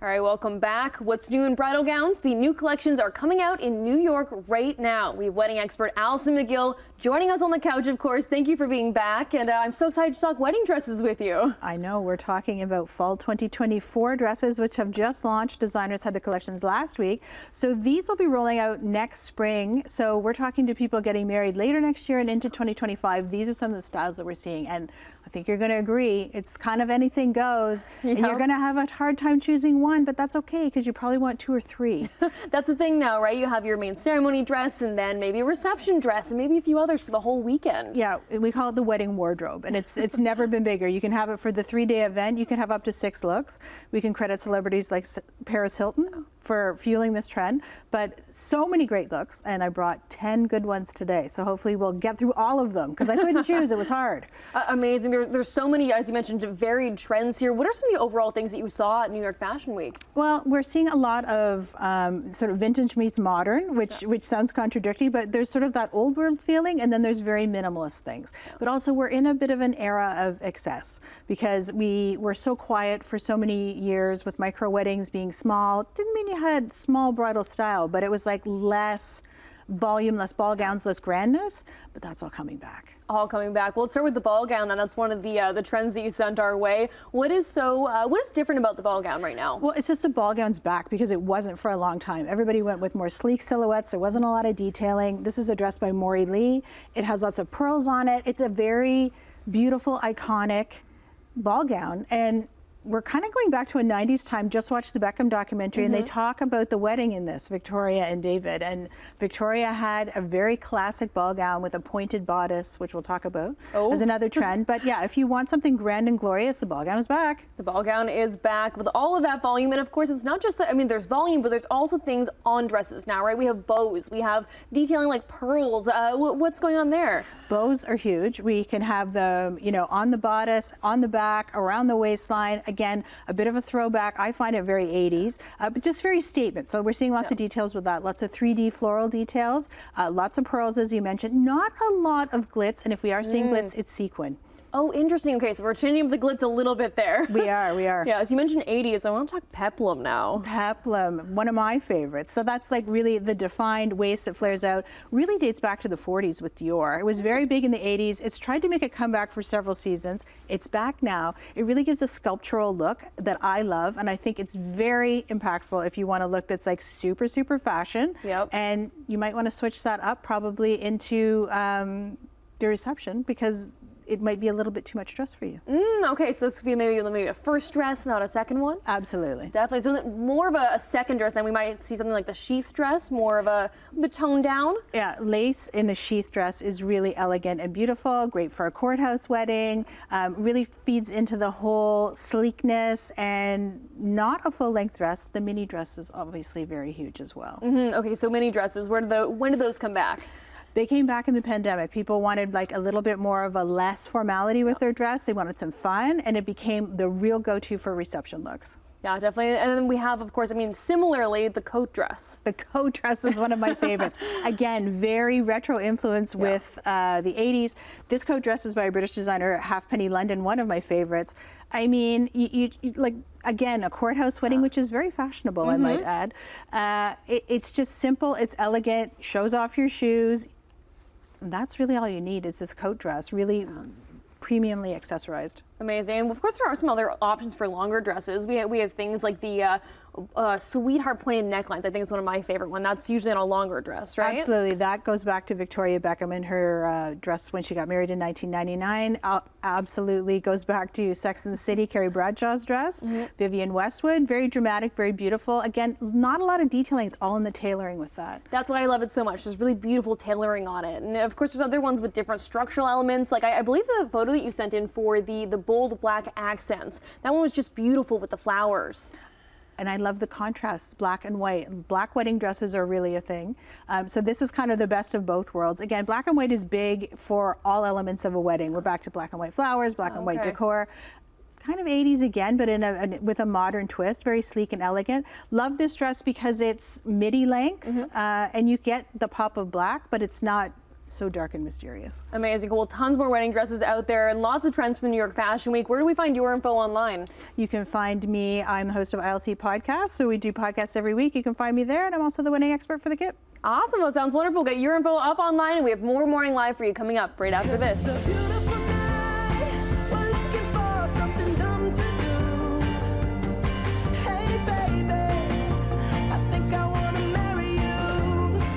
All right, welcome back. What's new in bridal gowns? The new collections are coming out in New York right now. We have wedding expert Alison McGill joining us on the couch, of course. Thank you for being back, and I'm so excited to talk wedding dresses with you. I know, we're talking about fall 2024 dresses, which have just launched. Designers had the collections last week. So these will be rolling out next spring. So we're talking to people getting married later next year and into 2025. These are some of the styles that we're seeing. And I think you're going to agree, it's kind of anything goes. And you're going to have a hard time choosing one, but that's okay because you probably want two or three. That's the thing now, right? You have your main ceremony dress and then maybe a reception dress and maybe a few others for the whole weekend. Yeah, we call it the wedding wardrobe, and it's never been bigger. You can have it for the 3-day event. You can have up to 6 looks. We can credit celebrities like Paris Hilton for fueling this trend, but so many great looks, and I brought 10 good ones today. So hopefully we'll get through all of them because I couldn't choose. It was hard. Amazing. There's so many, as you mentioned, varied trends here. What are some of the overall things that you saw at New York Fashion Week? Well, we're seeing a lot of sort of vintage meets modern, which sounds contradictory, but there's sort of that old world feeling, and then there's very minimalist things. But also we're in a bit of an era of excess because we were so quiet for so many years with micro weddings being small. Didn't mean you had small bridal style, but it was like less volume, less ball gowns, less grandness, but that's all coming back. All coming back. Well, let's start with the ball gown, then. That's one of the trends that you sent our way. What is different about the ball gown right now? Well, it's just the ball gown's back because it wasn't for a long time. Everybody went with more sleek silhouettes. There wasn't a lot of detailing. This is a dress by Maury Lee. It has lots of pearls on it. It's a very beautiful, iconic ball gown, and we're kind of going back to a 90s time. Just watched the Beckham documentary, and they talk about the wedding in this, Victoria and David. And Victoria had a very classic ball gown with a pointed bodice, which we'll talk about as another trend. But yeah, if you want something grand and glorious, the ball gown is back. The ball gown is back with all of that volume. And of course, it's not just that, I mean, there's volume, but there's also things on dresses now, right? We have bows, we have detailing like pearls. What's going on there? Bows are huge. We can have them, you know, on the bodice, on the back, around the waistline. Again, a bit of a throwback. I find it very 80s, but just very statement. So we're seeing lots of details with that. Lots of 3D floral details, lots of pearls, as you mentioned. Not a lot of glitz, and if we are seeing glitz, it's sequin. Oh, interesting. Okay, so we're changing up the glitz a little bit there. We are. Yeah, as you mentioned 80s, I want to talk peplum now. Peplum, one of my favorites. So that's like really the defined waist that flares out. Really dates back to the 40s with Dior. It was very big in the 80s. It's tried to make a comeback for several seasons. It's back now. It really gives a sculptural look that I love, and I think it's very impactful if you want a look that's like super, super fashion. Yep. And you might want to switch that up probably into the reception because it might be a little bit too much dress for you. Okay, so this could be maybe a first dress, not a second one? Absolutely. Definitely. So more of a second dress, then we might see something like the sheath dress, more of a bit toned down. Yeah, lace in the sheath dress is really elegant and beautiful, great for a courthouse wedding, really feeds into the whole sleekness, and not a full-length dress. The mini dress is obviously very huge as well. Okay, so mini dresses, when did those come back? They came back in the pandemic. People wanted like a little bit more of a less formality with their dress. They wanted some fun, and it became the real go-to for reception looks. Yeah, definitely. And then we have, of course, I mean, similarly, the coat dress. The coat dress is one of my favorites. Again, very retro influence with the 80s. This coat dress is by a British designer, Halfpenny London, one of my favorites. I mean, you like, again, a courthouse wedding, which is very fashionable, I might add. It's just simple, it's elegant, shows off your shoes. And that's really all you need is this coat dress, really premiumly accessorized. Amazing. And of course, there are some other options for longer dresses. We have things like the sweetheart pointed necklines. I think it's one of my favorite ones. That's usually on a longer dress, right? Absolutely. That goes back to Victoria Beckham in her dress when she got married in 1999. Absolutely goes back to Sex and the City, Carrie Bradshaw's dress. Vivienne Westwood, very dramatic, very beautiful. Again, not a lot of detailing. It's all in the tailoring with that. That's why I love it so much. There's really beautiful tailoring on it. And of course, there's other ones with different structural elements. Like I believe the photo that you sent in for the bold black accents, that one was just beautiful with the flowers. And I love the contrast, black and white. Black wedding dresses are really a thing. So this is kind of the best of both worlds. Again, black and white is big for all elements of a wedding. We're back to black and white flowers, black and white decor. Kind of 80s again, but with a modern twist, very sleek and elegant. Love this dress because it's midi length, and you get the pop of black, but it's not so dark and mysterious. Amazing. Well, tons more wedding dresses out there and lots of trends from New York Fashion Week. Where do we find your info online? You can find me, I'm the host of ILC Podcast, so we do podcasts every week. You can find me there, and I'm also the wedding expert for the kit. Awesome. That sounds wonderful. Get your info up online, and we have more Morning Live for you coming up right after this.